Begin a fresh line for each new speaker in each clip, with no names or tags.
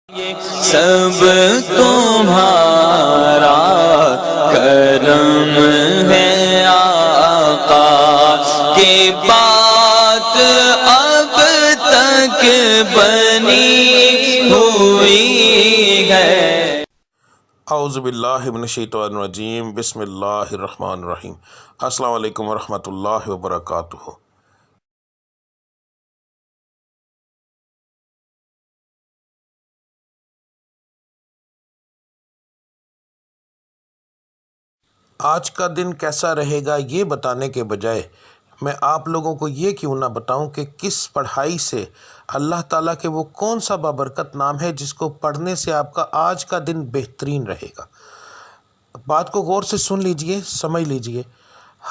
سب تمہارا کرم ہے آقا کی بات اب تک بنی ہوئی ہے۔
اعوذ باللہ من الشیطان الرجیم، بسم اللہ الرحمن الرحیم۔ السلام علیکم ورحمۃ اللہ وبرکاتہ۔ آج کا دن کیسا رہے گا یہ بتانے کے بجائے میں آپ لوگوں کو یہ کیوں نہ بتاؤں کہ کس پڑھائی سے اللہ تعالیٰ کے وہ کون سا بابرکت نام ہے جس کو پڑھنے سے آپ کا آج کا دن بہترین رہے گا۔ بات کو غور سے سن لیجئے، سمجھ لیجئے۔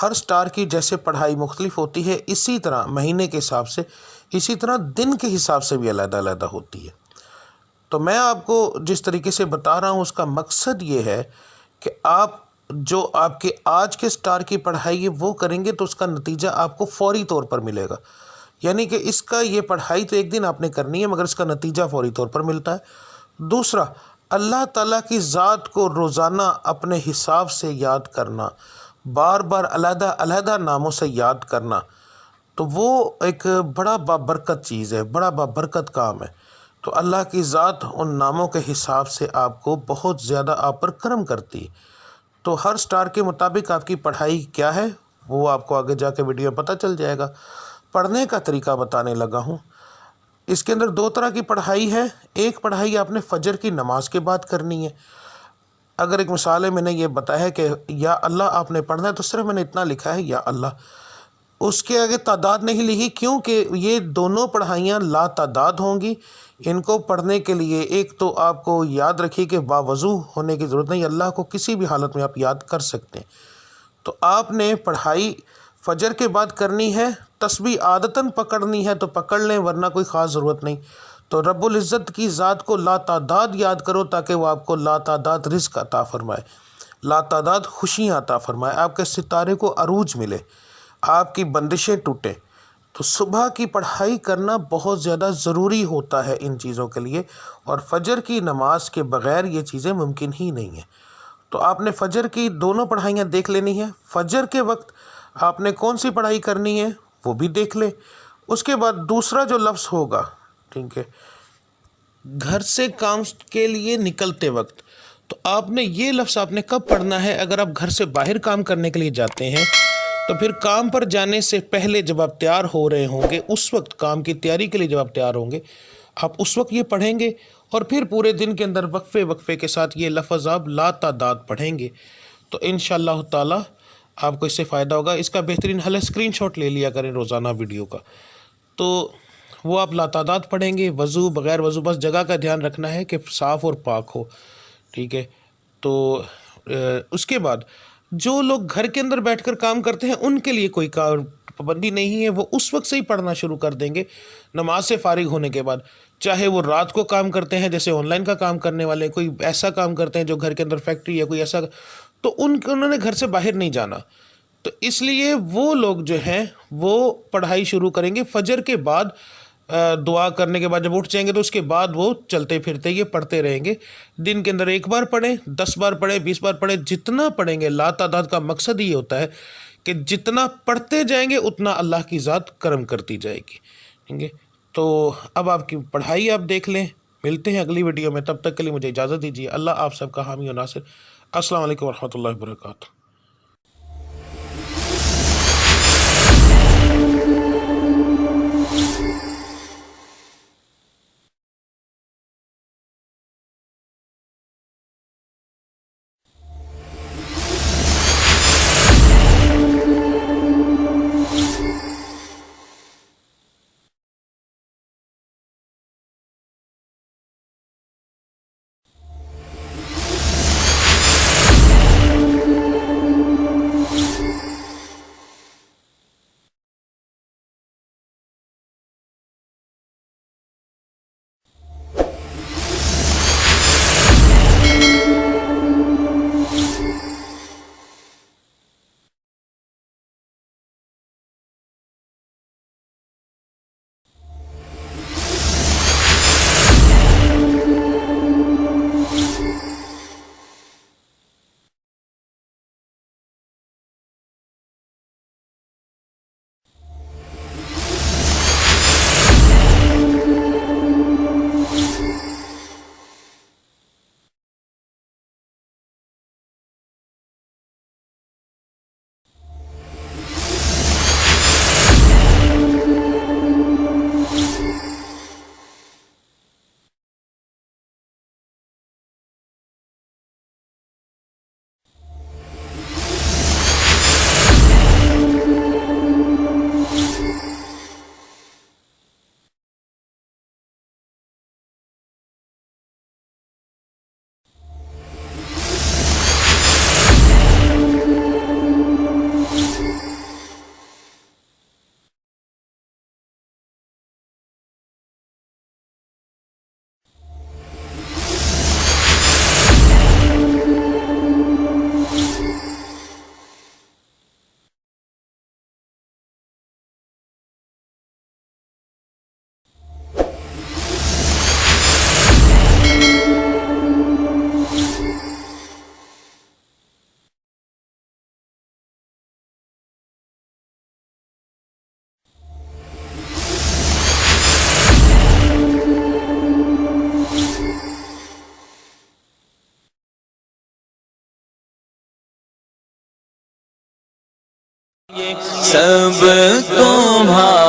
ہر سٹار کی جیسے پڑھائی مختلف ہوتی ہے، اسی طرح مہینے کے حساب سے، اسی طرح دن کے حساب سے بھی علیحدہ علیحدہ ہوتی ہے۔ تو میں آپ کو جس طریقے سے بتا رہا ہوں اس کا مقصد یہ ہے کہ آپ جو آپ کے آج کے سٹار کی پڑھائی ہے وہ کریں گے تو اس کا نتیجہ آپ کو فوری طور پر ملے گا۔ یعنی کہ اس کا یہ پڑھائی تو ایک دن آپ نے کرنی ہے مگر اس کا نتیجہ فوری طور پر ملتا ہے۔ دوسرا، اللہ تعالیٰ کی ذات کو روزانہ اپنے حساب سے یاد کرنا، بار بار علیحدہ علیحدہ ناموں سے یاد کرنا، تو وہ ایک بڑا بابرکت چیز ہے، بڑا بابرکت کام ہے۔ تو اللہ کی ذات ان ناموں کے حساب سے آپ کو بہت زیادہ آپ پر کرم کرتی ہے۔ تو ہر سٹار کے مطابق آپ کی پڑھائی کیا ہے وہ آپ کو آگے جا کے ویڈیو پتہ چل جائے گا۔ پڑھنے کا طریقہ بتانے لگا ہوں۔ اس کے اندر دو طرح کی پڑھائی ہے۔ ایک پڑھائی آپ نے فجر کی نماز کے بعد کرنی ہے۔ اگر ایک مثال ہے، میں نے یہ بتایا ہے کہ یا اللہ آپ نے پڑھنا ہے تو صرف میں نے اتنا لکھا ہے یا اللہ، اس کے آگے تعداد نہیں لکھی کیونکہ یہ دونوں پڑھائیاں لا تعداد ہوں گی۔ ان کو پڑھنے کے لیے ایک تو آپ کو یاد رکھیے کہ باوضو ہونے کی ضرورت نہیں، اللہ کو کسی بھی حالت میں آپ یاد کر سکتے ہیں۔ تو آپ نے پڑھائی فجر کے بعد کرنی ہے، تسبیح عادتاً پکڑنی ہے تو پکڑ لیں ورنہ کوئی خاص ضرورت نہیں۔ تو رب العزت کی ذات کو لا تعداد یاد کرو تاکہ وہ آپ کو لا تعداد رزق عطا فرمائے، لا تعداد خوشیاں عطا فرمائے، آپ کے ستارے کو عروج ملے، آپ کی بندشیں ٹوٹیں۔ تو صبح کی پڑھائی کرنا بہت زیادہ ضروری ہوتا ہے ان چیزوں کے لیے، اور فجر کی نماز کے بغیر یہ چیزیں ممکن ہی نہیں ہیں۔ تو آپ نے فجر کی دونوں پڑھائیاں دیکھ لینی ہیں۔ فجر کے وقت آپ نے کون سی پڑھائی کرنی ہے وہ بھی دیکھ لیں۔ اس کے بعد دوسرا جو لفظ ہوگا، ٹھیک ہے، گھر سے کام کے لیے نکلتے وقت، تو آپ نے یہ لفظ آپ نے کب پڑھنا ہے؟ اگر آپ گھر سے باہر کام کرنے کے لیے جاتے ہیں تو پھر کام پر جانے سے پہلے جب آپ تیار ہو رہے ہوں گے، اس وقت کام کی تیاری کے لیے جب آپ تیار ہوں گے، آپ اس وقت یہ پڑھیں گے، اور پھر پورے دن کے اندر وقفے وقفے کے ساتھ یہ لفظ آپ لا تعداد پڑھیں گے تو انشاءاللہ تعالی آپ کو اس سے فائدہ ہوگا۔ اس کا بہترین حل ہے اسکرین شاٹ لے لیا کریں روزانہ ویڈیو کا، تو وہ آپ لا تعداد پڑھیں گے، وضو بغیر وضو، بس جگہ کا دھیان رکھنا ہے کہ صاف اور پاک ہو، ٹھیک ہے۔ تو اس کے بعد جو لوگ گھر کے اندر بیٹھ کر کام کرتے ہیں ان کے لیے کوئی پابندی نہیں ہے، وہ اس وقت سے ہی پڑھنا شروع کر دیں گے نماز سے فارغ ہونے کے بعد، چاہے وہ رات کو کام کرتے ہیں جیسے آن لائن کا کام کرنے والے، کوئی ایسا کام کرتے ہیں جو گھر کے اندر فیکٹری ہے کوئی ایسا، تو انہوں نے گھر سے باہر نہیں جانا، تو اس لیے وہ لوگ جو ہیں وہ پڑھائی شروع کریں گے فجر کے بعد، دعا کرنے کے بعد جب اٹھ جائیں گے تو اس کے بعد وہ چلتے پھرتے یہ پڑھتے رہیں گے۔ دن کے اندر ایک بار پڑھیں، 10 بار پڑھیں، 20 بار پڑھیں، جتنا پڑھیں گے۔ لا تعداد کا مقصد یہ ہوتا ہے کہ جتنا پڑھتے جائیں گے اتنا اللہ کی ذات کرم کرتی جائے گی، ٹھیک ہے۔ تو اب آپ کی پڑھائی آپ دیکھ لیں۔ ملتے ہیں اگلی ویڈیو میں، تب تک کے لیے مجھے اجازت دیجیے۔ اللہ آپ سب کا حامی و ناصر۔ السلام علیکم ورحمۃ اللہ وبرکاتہ۔
سب تمہارا